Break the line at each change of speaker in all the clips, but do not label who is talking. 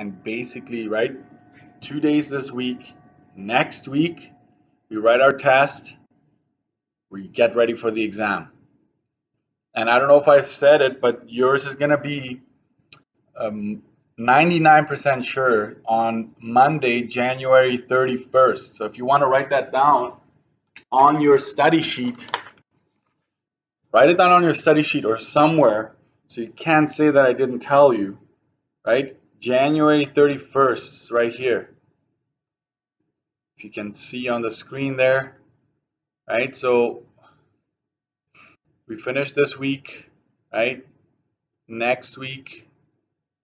and basically, right, 2 days this week, next week, we write our test, we get ready for the exam. And I don't know if I've said it, but yours is going to be 99% sure on Monday, January 31st. So if you want to write that down on your study sheet, write it down on your study sheet or somewhere so you can't say that I didn't tell you, right? January 31st is right here. If you can see on the screen there, right? So we finish this week, right? Next week,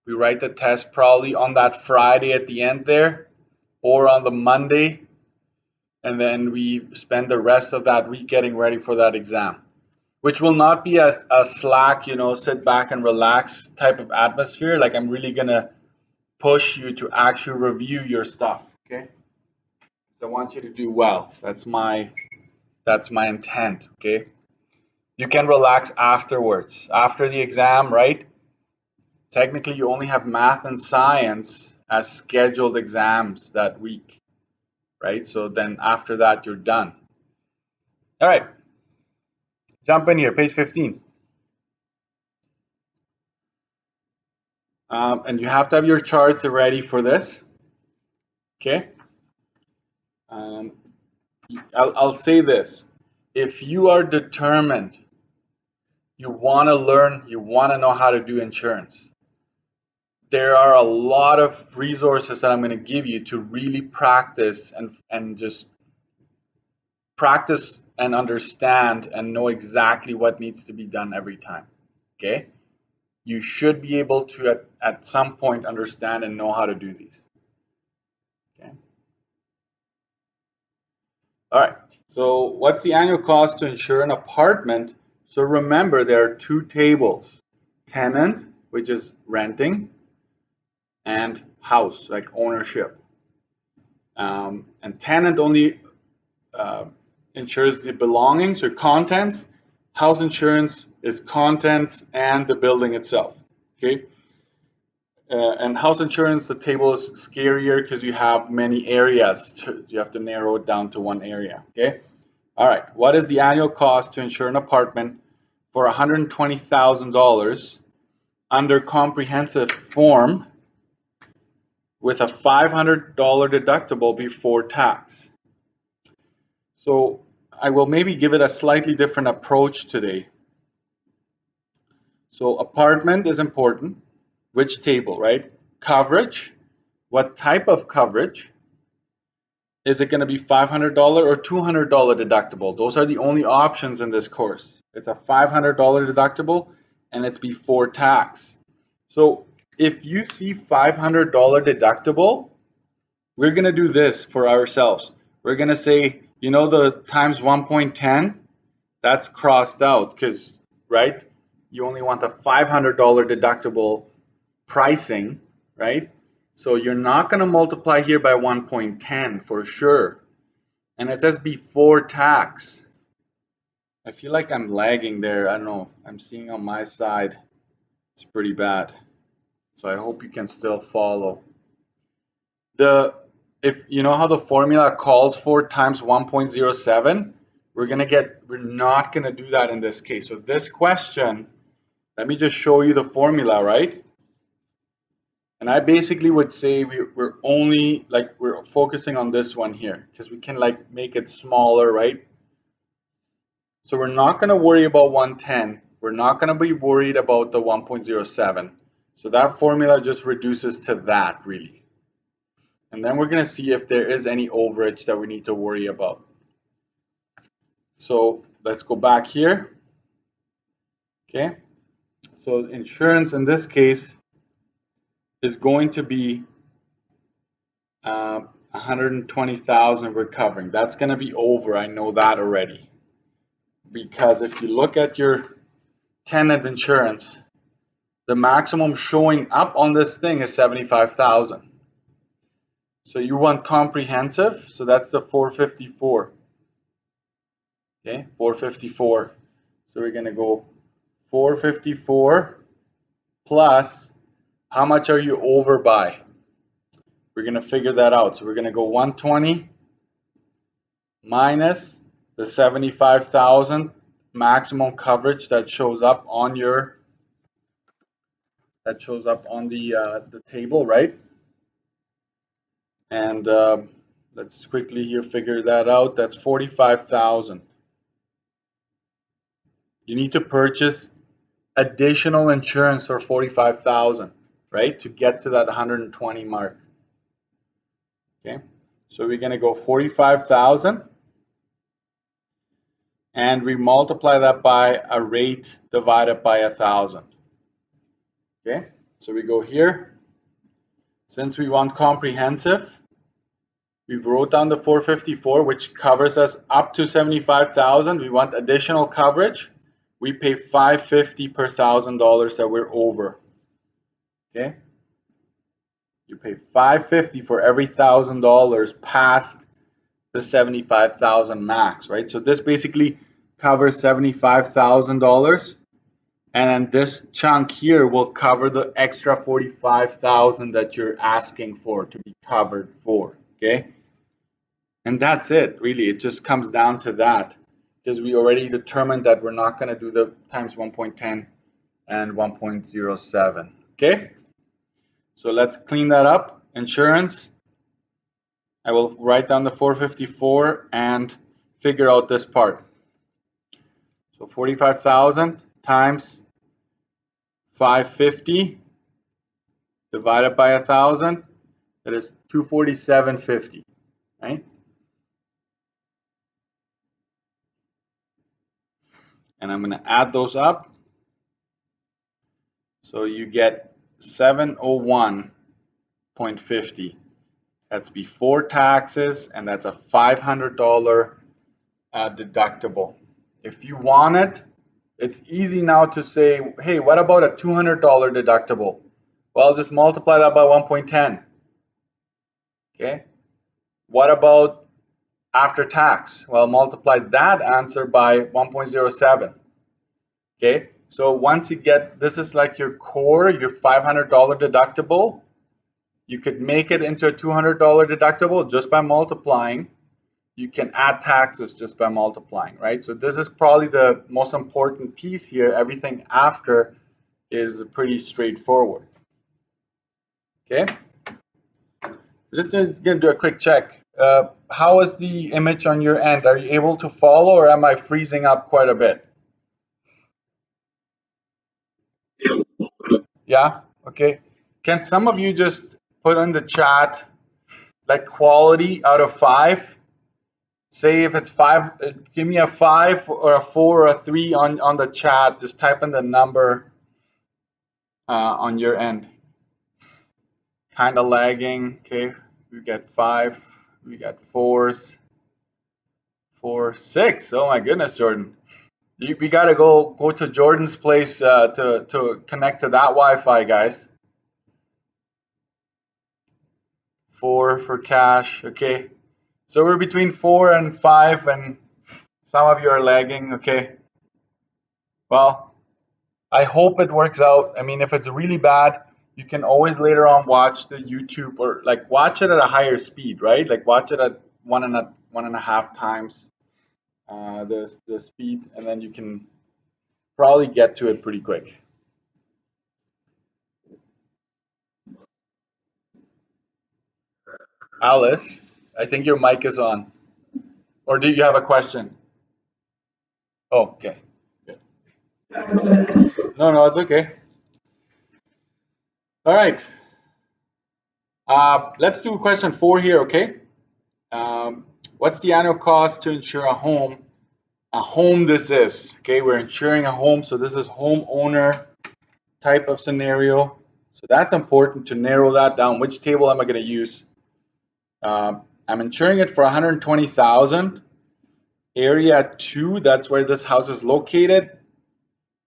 we write the test probably on that Friday at the end there or on the Monday, and then we spend the rest of that week getting ready for that exam, which will not be a slack, sit back and relax type of atmosphere. Like I'm really gonna push you to actually review your stuff, okay? So I want you to do well. That's my intent, okay? You can relax afterwards. After the exam, right? Technically, you only have math and science as scheduled exams that week, right? So then after that, you're done. All right. Jump in here, page 15. And you have to have your charts ready for this, okay? I'll say this. If you are determined, you want to learn, you want to know how to do insurance, there are a lot of resources that I'm going to give you to really practice and just practice and understand and know exactly what needs to be done every time, okay? You should be able to at some point understand and know how to do these, okay? All right, so what's the annual cost to insure an apartment? So remember, there are two tables: tenant, which is renting, and house, like ownership. And tenant only insures the belongings or contents. House insurance is contents and the building itself, okay? And house insurance, the table is scarier because you have many areas. You have to narrow it down to one area, okay? All right, what is the annual cost to insure an apartment for $120,000 under comprehensive form with a $500 deductible before tax? So I will maybe give it a slightly different approach today. So apartment is important. Which table, right? Coverage. What type of coverage? Is it going to be $500 or $200 deductible? Those are the only options in this course. It's a $500 deductible and it's before tax. So if you see $500 deductible, we're going to do this for ourselves. We're going to say, the times 1.10, that's crossed out because, right, you only want the $500 deductible pricing, right? So you're not going to multiply here by 1.10 for sure. And it says before tax. I feel like I'm lagging there. I don't know. I'm seeing on my side it's pretty bad. So I hope you can still follow. If you know how the formula calls for times 1.07, we're not going to do that in this case. So this question, let me just show you the formula, right? And I basically would say we're only we're focusing on this one here because we can make it smaller, right? So we're not going to worry about 110. We're not going to be worried about the 1.07. So that formula just reduces to that really. And then we're going to see if there is any overage that we need to worry about. So let's go back here. Okay. So insurance in this case is going to be 120,000 we're covering. That's going to be over. I know that already. Because if you look at your tenant insurance, the maximum showing up on this thing is 75,000. So you want comprehensive, so that's the 454. Okay, 454. So we're going to go 454 plus, how much are you over by? we're going to figure that out. So we're going to go 120 minus the 75,000 maximum coverage that shows up on your the table, right? And let's quickly here figure that out. That's 45,000. You need to purchase additional insurance for 45,000, right, to get to that 120 mark. Okay, so we're going to go 45,000 and we multiply that by a rate divided by 1,000. Okay, so we go here. Since we want comprehensive, we wrote down the 454, which covers us up to 75,000. We want additional coverage. We pay $550 per $1,000 that we're over. Okay, you pay $550 for every $1,000 past the 75,000 max, right? So this basically covers $75,000, and then this chunk here will cover the extra 45,000 that you're asking for to be covered for. Okay, and that's it, really. It just comes down to that, because we already determined that we're not going to do the times 1.10 and 1.07. Okay, so let's clean that up. Insurance, I will write down the 454 and figure out this part. So 45,000 times 550 divided by 1,000, that is 247.50, right? And I'm going to add those up. So you get 701.50. That's before taxes, and that's a $500 deductible. If you want it, it's easy now to say, hey, what about a $200 deductible? Well, just multiply that by 1.10. Okay. What about after tax? Well, multiply that answer by 1.07. Okay. So once you get, this is like your core, your $500 deductible. You could make it into a $200 deductible just by multiplying. You can add taxes just by multiplying, right? So this is probably the most important piece here. Everything after is pretty straightforward. Okay, just gonna do a quick check. How is the image on your end? Are you able to follow, or am I freezing up quite a bit? Yeah, okay. Can some of you just put in the chat like quality out of 5? Say if it's 5, give me a 5 or a 4 or a 3 on the chat. Just type in the number on your end. Kind of lagging. Okay, we got 5, we got 4s, 4, 6. Oh my goodness, Jordan. We gotta go to Jordan's place to connect to that Wi-Fi, guys. 4 for cash. Okay, so we're between 4 and 5, and some of you are lagging. Okay, well, I hope it works out. I mean, if it's really bad, you can always later on watch the YouTube, or like watch it at a higher speed, right? Like watch it at 1.5 times the speed, and then you can probably get to it pretty quick. Alice, I think your mic is on. Or do you have a question? Oh, okay. Good. No, it's okay. All right. Let's do question 4 here, okay? What's the annual cost to insure a home? A home this is, okay? We're insuring a home, so this is homeowner type of scenario. So that's important to narrow that down. Which table am I going to use? I'm insuring it for $120,000. Area 2, that's where this house is located.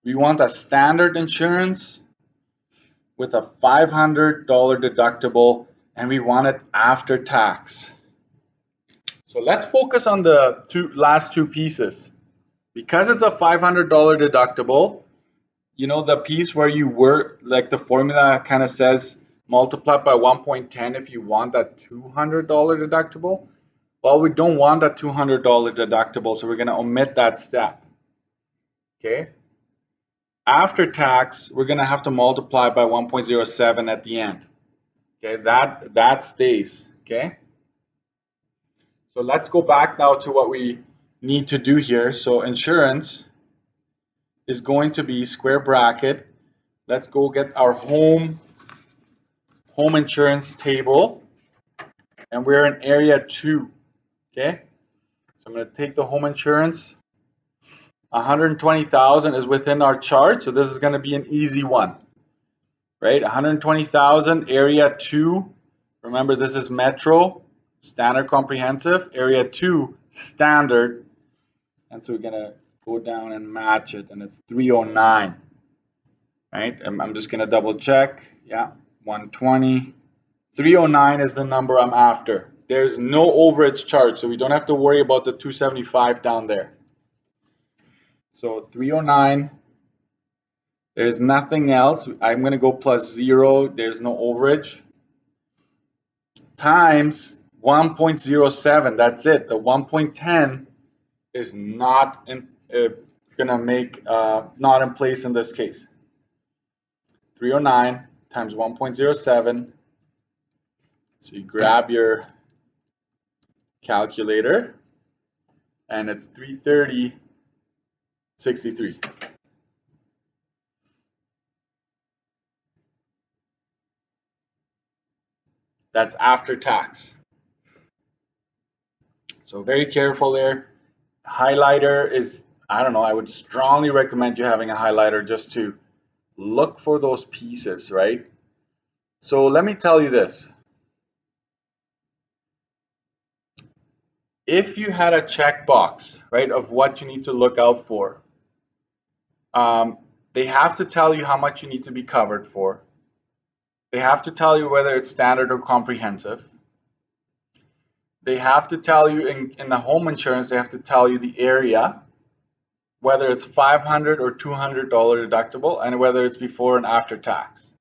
We want a standard insurance with a $500 deductible, and we want it after tax. So let's focus on the last two pieces. Because it's a $500 deductible, you know, the piece where you work, like the formula kind of says multiply by 1.10 if you want that $200 deductible. Well, we don't want that $200 deductible, so we're going to omit that step. Okay. After tax, we're going to have to multiply by 1.07 at the end. Okay, that stays. Okay. So let's go back now to what we need to do here. So insurance is going to be square bracket. Let's go get our home insurance table, and we're in area 2. Okay. So I'm going to take the home insurance. 120,000 is within our chart, so this is going to be an easy one, right? 120,000, area 2. Remember, this is metro, standard comprehensive, area 2, standard. And so we're going to go down and match it, and it's 309, right? I'm just going to double check. Yeah, 120. 309 is the number I'm after. There's no overage charge, so we don't have to worry about the 275 down there. So 309, there's nothing else. I'm going to go plus 0. There's no overage. Times 1.07. That's it. The 1.10 is not gonna make not in place in this case. 309 times 1.07. So you grab your calculator, and it's 330.63. That's after tax. So very careful there. Highlighter is, I don't know, I would strongly recommend you having a highlighter just to look for those pieces, right? So let me tell you this. If you had a checkbox, right, of what you need to look out for, they have to tell you how much you need to be covered for. They have to tell you whether it's standard or comprehensive. They have to tell you in the home insurance, they have to tell you the area, whether it's $500 or $200 deductible, and whether it's before and after tax.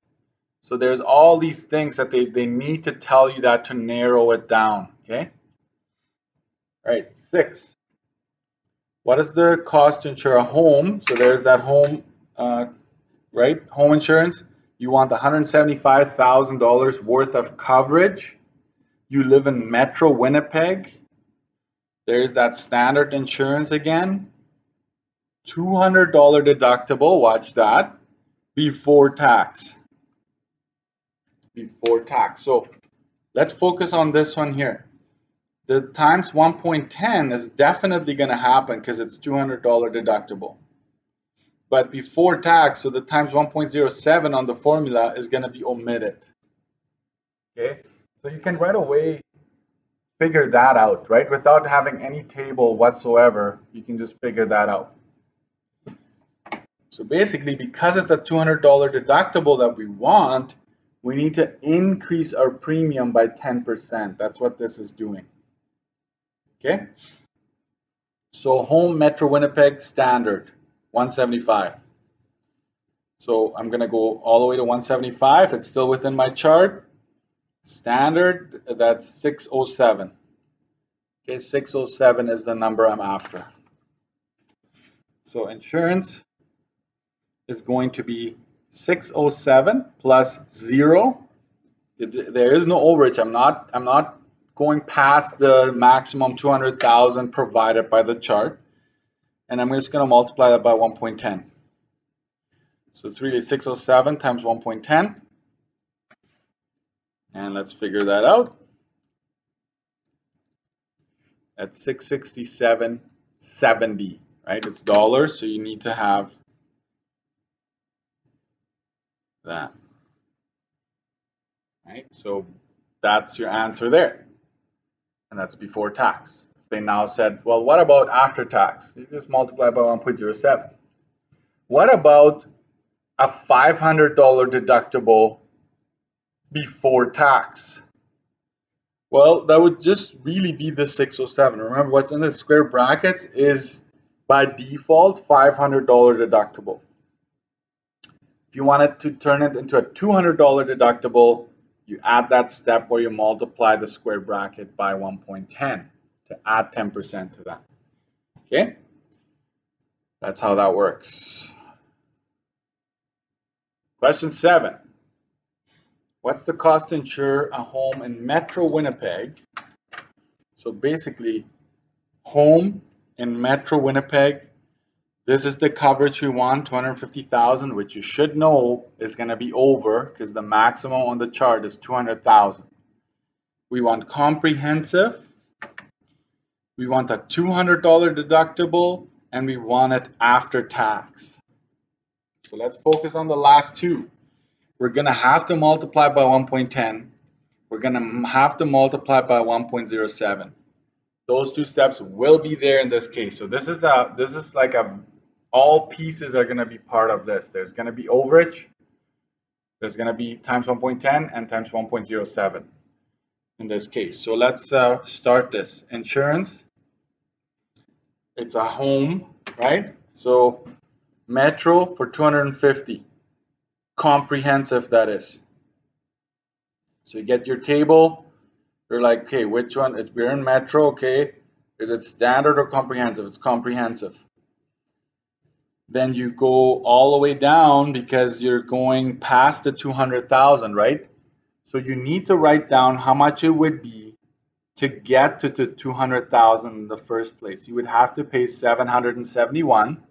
So there's all these things that they need to tell you that to narrow it down, okay? All right, 6. What is the cost to insure a home? So there's that home, right? Home insurance. You want $175,000 worth of coverage. You live in Metro Winnipeg. There's that standard insurance again. $200 deductible, watch that, before tax. Before tax. So let's focus on this one here. The times 1.10 is definitely going to happen because it's $200 deductible. But before tax, so the times 1.07 on the formula is going to be omitted. Okay, so you can right away figure that out, right? Without having any table whatsoever, you can just figure that out. So basically, because it's a $200 deductible that we want, we need to increase our premium by 10%. That's what this is doing. Okay? So home Metro Winnipeg standard, 175. So I'm going to go all the way to 175. It's still within my chart. Standard, that's 607. Okay, 607 is the number I'm after. So insurance is going to be 607 plus 0. There is no overage. I'm not going past the maximum 200,000 provided by the chart. And I'm just going to multiply that by 1.10. So it's really 607 times 1.10. And let's figure that out. That's 667.70, right? It's dollars, so you need to have that. Right? So that's your answer there. And that's before tax. If they now said, well, what about after tax? You just multiply by 1.07. What about a $500 deductible before tax? Well, that would just really be the 607. Remember, what's in the square brackets is by default $500 deductible. If you wanted to turn it into a $200 deductible, you add that step where you multiply the square bracket by 1.10 to add 10% to that. Okay? That's how that works. Question 7. What's the cost to insure a home in Metro Winnipeg? So basically, home in Metro Winnipeg, this is the coverage we want, $250,000, which you should know is going to be over because the maximum on the chart is $200,000. We want comprehensive, we want a $200 deductible, and we want it after tax. So let's focus on the last two. We're going to have to multiply by 1.10. We're going to have to multiply by 1.07. Those two steps will be there in this case. So this is like all pieces are going to be part of this. There's going to be overage. There's going to be times 1.10 and times 1.07 in this case. So let's start this. Insurance. It's a home, right? So Metro for 250. Comprehensive, that is. So you get your table. You're like, okay, which one? We're in Metro, okay. Is it standard or comprehensive? It's comprehensive. Then you go all the way down because you're going past the 200,000, right? So you need to write down how much it would be to get to the 200,000 in the first place. You would have to pay 771,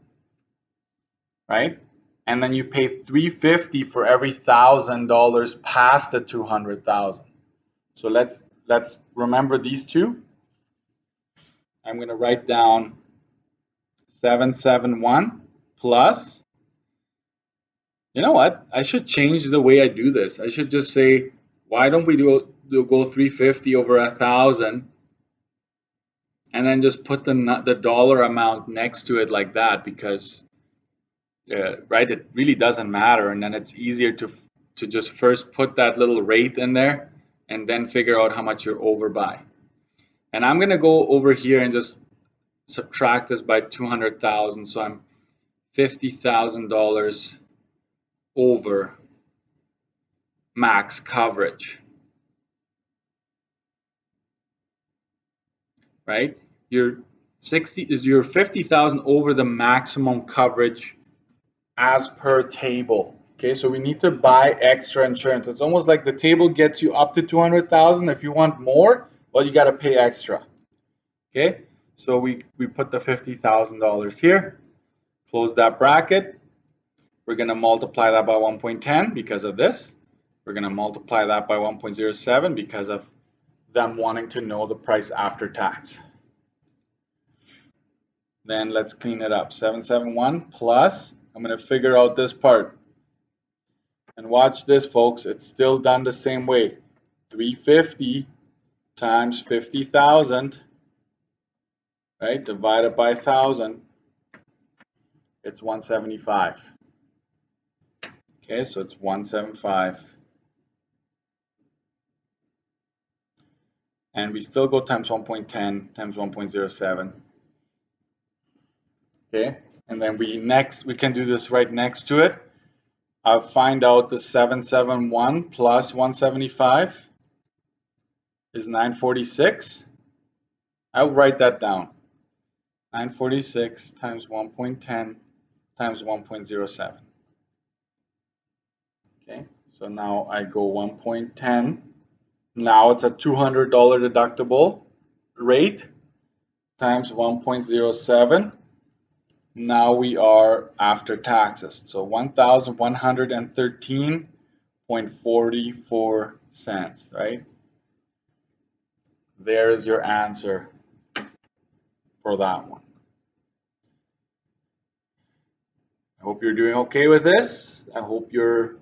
right? And then you pay $350 for every $1,000 past the 200,000. So let's remember these two. I'm going to write down 771 plus. You know what? I should change the way I do this. I should just say, why don't we go 350 over 1,000, and then just put the dollar amount next to it like that, because right, it really doesn't matter, and then it's easier to just first put that little rate in there and then figure out how much you're over by. And I'm gonna go over here and just subtract this by 200,000, so I'm $50,000 over max coverage, right? You're 50,000 over the maximum coverage as per table. Okay, so we need to buy extra insurance. It's almost like the table gets you up to 200,000. If you want more, well, you got to pay extra. Okay, so we put the $50,000 here, close that bracket. We're going to multiply that by 1.10 because of this. We're going to multiply that by 1.07 because of them wanting to know the price after tax. Then let's clean it up. 771 plus, I'm going to figure out this part. And watch this, folks. It's still done the same way. 350 times 50,000, right? Divided by 1,000. It's 175. Okay, so it's 175. And we still go times 1.10 times 1.07. Okay, and then we can do this right next to it. I'll find out the 771 plus 175 is 946. I'll write that down. 946 times 1.10 times 1.07. Okay, so now I go 1.10. Now it's a $200 deductible rate times 1.07. Now we are after taxes. So 1,113.44 cents, right? There is your answer for that one. I hope you're doing okay with this. I hope you're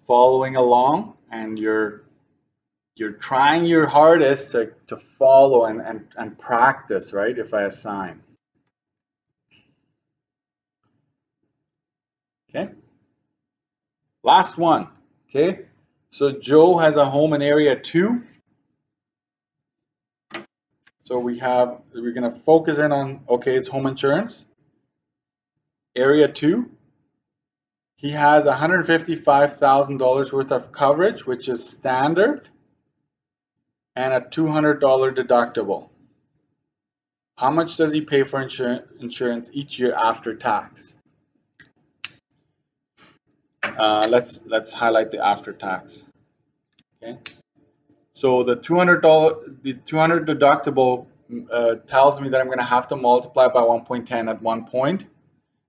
following along and you're trying your hardest to follow and practice, right? If I assign. Okay. Last one. Okay. So Joe has a home in area 2. So we're going to focus in on, okay, it's home insurance. Area 2. He has $155,000 worth of coverage, which is standard, and a $200 deductible. How much does he pay for insurance each year after tax? Let's highlight the after tax. Okay. So the $200 deductible tells me that I'm going to have to multiply by 1.10 at one point,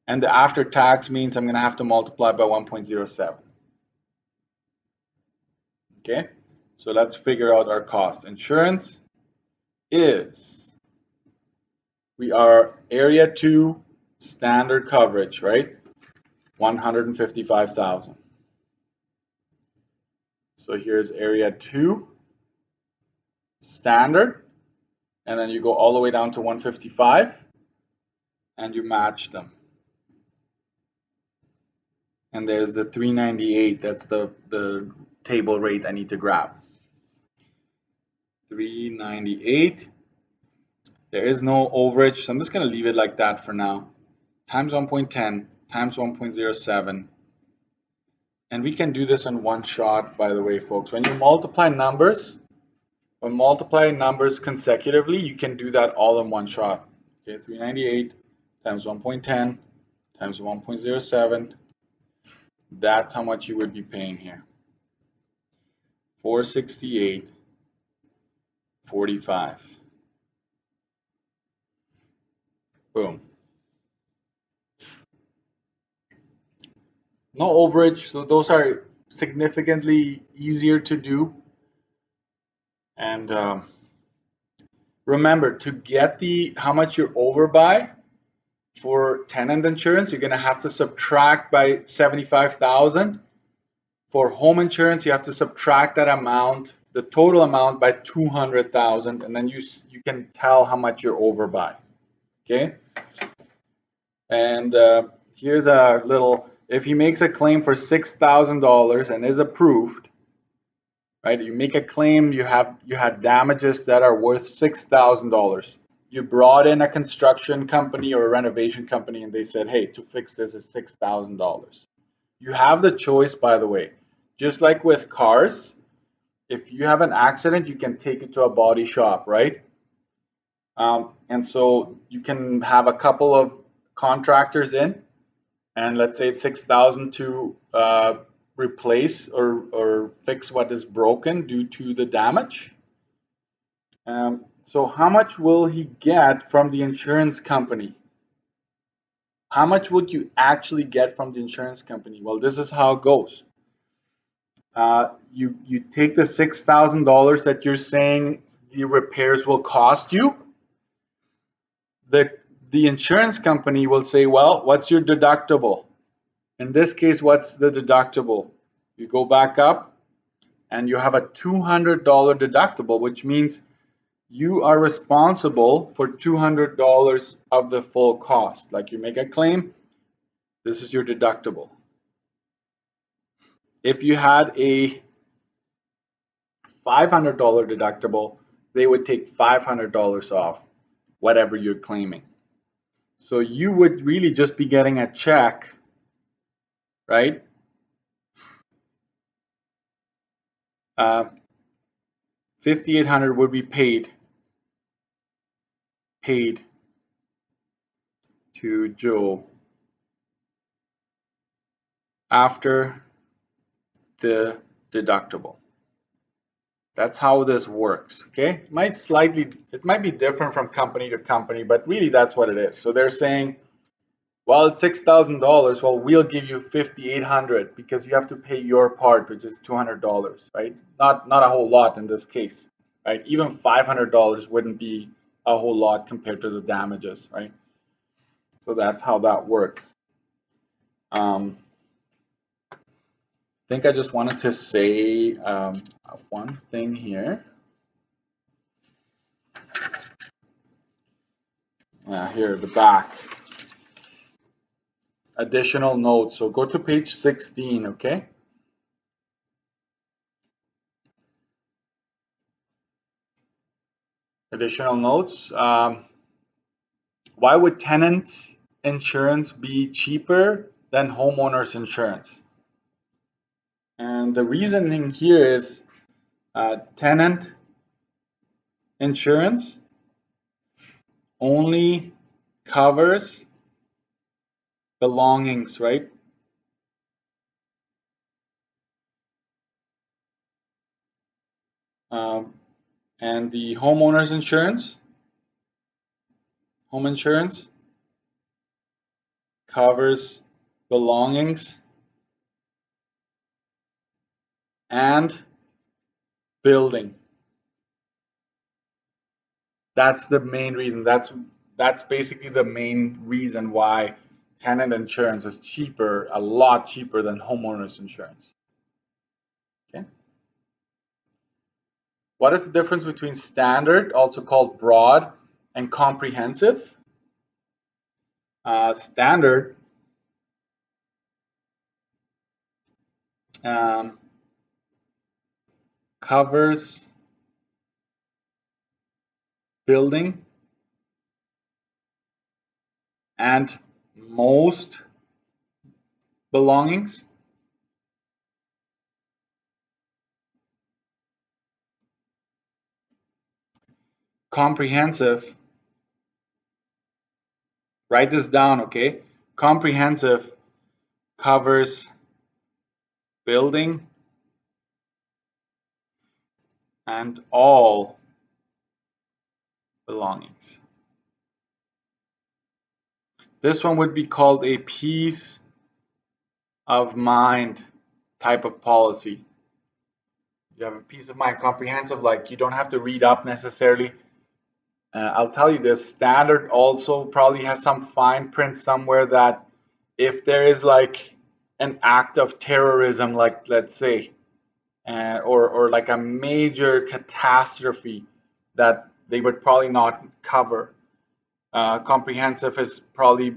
and the after tax means I'm going to have to multiply by 1.07. Okay. So let's figure out our cost. Insurance is, we are area 2 standard coverage, right? 155,000. So here's area 2 standard, and then you go all the way down to 155 and you match them. And there's the 398. That's the table rate I need to grab. 398. There is no overage, so I'm just going to leave it like that for now. Times 1.10 times 1.07. And we can do this in one shot, by the way, folks. When you multiply numbers, consecutively, you can do that all in one shot. Okay, 398 times 1.10 times 1.07. That's how much you would be paying here. 468.45. Boom. No overage, so those are significantly easier to do. And remember, to get how much you're over by for tenant insurance, you're going to have to subtract by 75,000. For home insurance, you have to subtract that amount, the total amount, by 200,000, and then you can tell how much you're over by. Okay. And here's a little. If he makes a claim for $6,000 and is approved, right? You make a claim, you had damages that are worth $6,000. You brought in a construction company or a renovation company, and they said, "Hey, to fix this is $6,000." You have the choice, by the way. Just like with cars, if you have an accident, you can take it to a body shop, right? And so you can have a couple of contractors in, and let's say it's $6,000 to replace or fix what is broken due to the damage. So how much will he get from the insurance company? How much would you actually get from the insurance company? Well, this is how it goes. You take the $6,000 that you're saying the repairs will cost you. The insurance company will say, well, what's your deductible? In this case, what's the deductible? You go back up and you have a $200 deductible, which means you are responsible for $200 of the full cost. Like, you make a claim, this is your deductible. If you had a $500 deductible, they would take $500 off whatever you're claiming. So you would really just be getting a check, right? $5,800 would be paid to Joe after the deductible. That's how this works. Okay, it might be different from company to company, but really that's what it is. So they're saying, well, it's $6,000. Well, we'll give you $5,800 because you have to pay your part, which is $200, right? Not a whole lot in this case, right? Even $500 wouldn't be a whole lot compared to the damages, right? So that's how that works. I think I just wanted to say one thing here. Here, the back. Additional notes. So go to page 16, okay? Additional notes. Why would tenants insurance be cheaper than homeowners insurance. And the reasoning here is tenant insurance only covers belongings, right? And the homeowners insurance, home insurance, covers belongings and building. That's the main reason. That's basically the main reason why tenant insurance is cheaper, a lot cheaper than homeowners insurance. Okay. What is the difference between standard, also called broad, and comprehensive? Standard covers building and most belongings. Comprehensive, write this down, okay? Comprehensive covers building and all belongings. This one would be called a peace of mind type of policy. You have a peace of mind. Comprehensive, like you don't have to read up necessarily. I'll tell you this, standard also probably has some fine print somewhere that if there is like an act of terrorism, like let's say, or like a major catastrophe, that they would probably not cover. Comprehensive is probably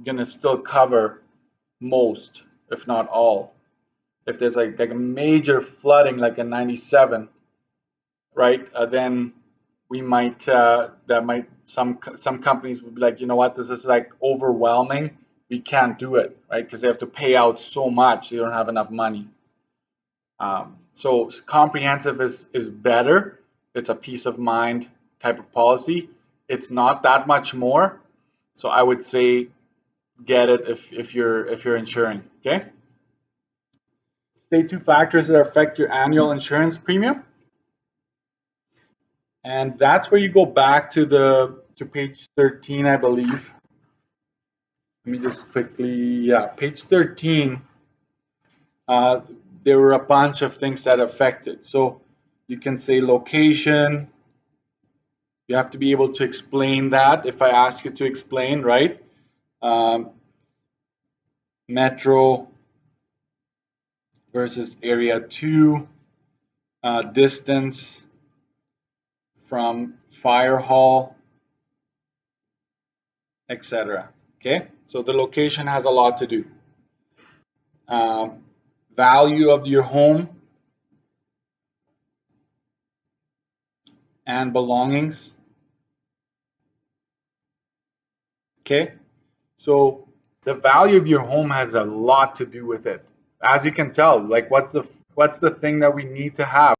gonna still cover most, if not all. If there's like a major flooding, like in '97, right? Then we might some companies would be like, you know what, this is like overwhelming. We can't do it, right? Because they have to pay out so much, they don't have enough money. So comprehensive is better. It's a peace of mind type of policy. It's not that much more, so I would say get it if you're insuring. Okay. State two factors that affect your annual insurance premium, and that's where you go back to page 13, I believe. Let me just quickly, page 13. There were a bunch of things that affected. So you can say location. You have to be able to explain that if I ask you to explain, right? Metro versus area 2, distance from fire hall, etc. Okay, so the location has a lot to do. Value of your home and belongings. Okay, so the value of your home has a lot to do with it. As you can tell, like what's the thing that we need to have?